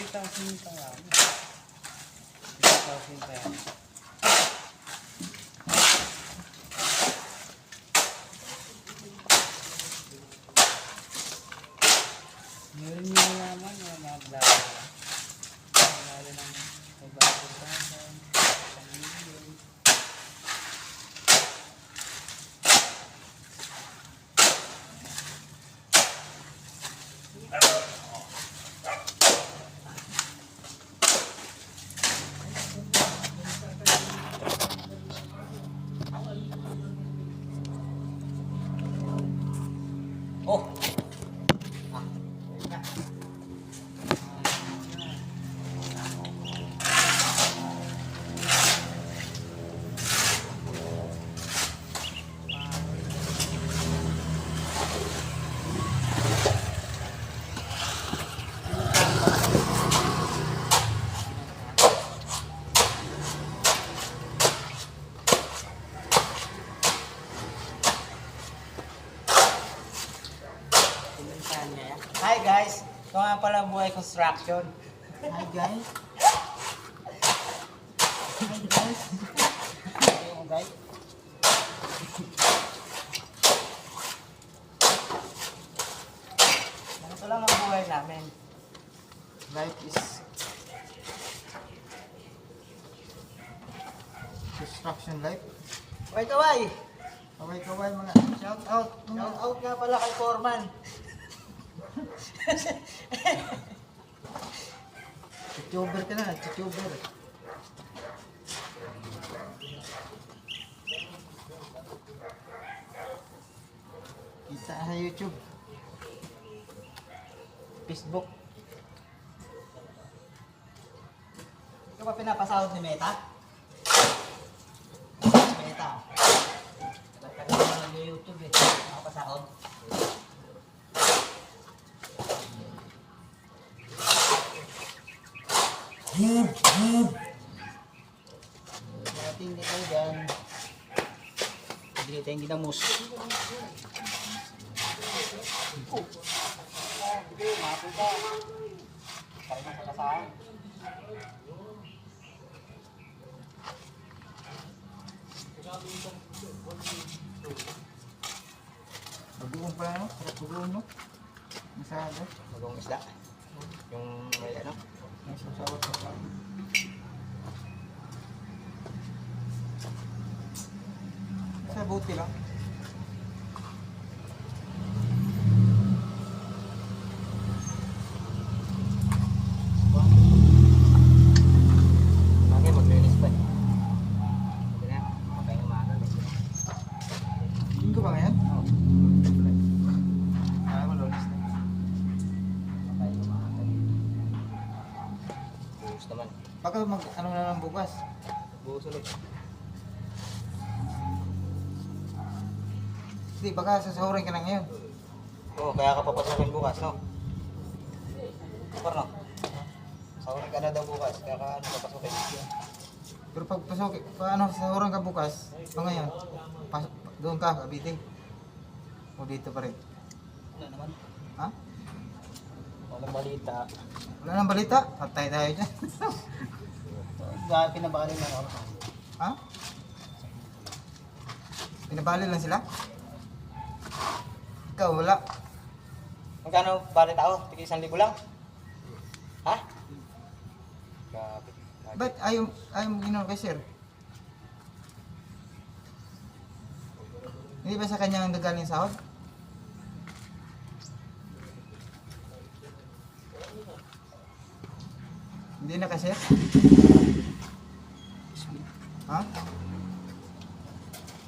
50,000 pa yan. 50,000 pa yan. Meron nyo naman yung magdala. Magdala ng 500,000. Oh! Hi guys! Ito nga pala Buhay Construction. Hi guys. Hi guys. Ayun guys. Ito lang ang buhay namin. Life is construction life. Kaway kaway! Kaway-kaway mga shout out mga Shout out nga pala kay Foreman. YouTuber ka na, YouTuber. Kita sa YouTube. Facebook. Ikaw ba pinapasahod ni Meta? Meta. Nagkaroon naman ng YouTube eh. Nakapasahod. Natin dito dyan. Hindi tayong ginamos. Hindi, mapunta. Kaya na sa kasahan. Bagoong pa no? Sarap bagoong no? Masado. Magong isda. Yung may ano. May sasawat pa. Sa buti lang. Bagay, maglinis pa. Sige na, makay umaga. Linggo ba ngayon? Oo. Ah, malulis na. Makay umaga. Buhos naman. Baka ano na lang bukas. Buhos ulit. Hindi, baka sasahurin ka na ngayon. Oo, kaya ka papasakin bukas, no? Parang, sahurin ka na daw bukas, kaya ka ano papasakin. Pero pag pasok, paano sasahurin ka bukas? O ngayon, doon ka, Cavite. O dito pa rin. Wala naman. Ha? Walang balita. Wala nang balita? Patay tayo dyan. Pinabakalin na ako. Ha? Pinabali lang sila? Ikaw, wala. Magkano balit ako? Tigil 1,000 lang? Ha? Grabe. Ba't ayaw mo ginawa kay sir? Hindi ba sa kanya ang gagaling sahod? Hindi na kasi? Ha?